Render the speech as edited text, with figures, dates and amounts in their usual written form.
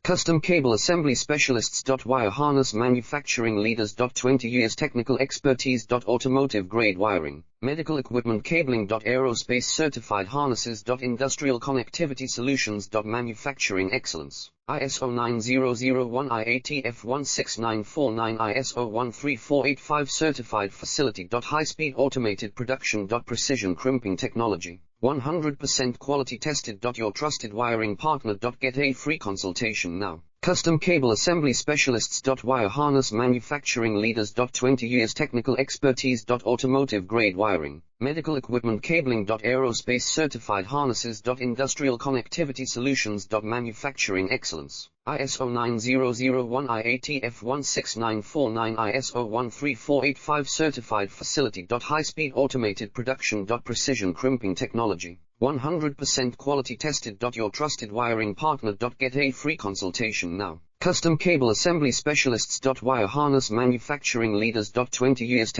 Custom Cable Assembly Specialists. Wire Harness Manufacturing Leaders. 20 years technical expertise. Automotive grade wiring, medical equipment cabling. Aerospace certified harnesses. Industrial connectivity solutions. Manufacturing excellence. ISO 9001 IATF 16949 ISO 13485 certified facility. High speed automated production. Precision crimping technology. 100% quality tested. Your trusted wiring partner. Get a free consultation now. Custom Cable Assembly Specialists. Wire Harness Manufacturing Leaders. 20 years technical expertise. Automotive grade wiring, medical equipment cabling. Aerospace certified harnesses. Industrial connectivity solutions. Manufacturing excellence. ISO 9001 IATF 16949 ISO 13485 certified facility. High speed automated production. Precision crimping technology. 100% quality tested. Your trusted wiring partner. Get a free consultation now. Custom Cable Assembly Specialists. Wire Harness Manufacturing Leaders. 20 years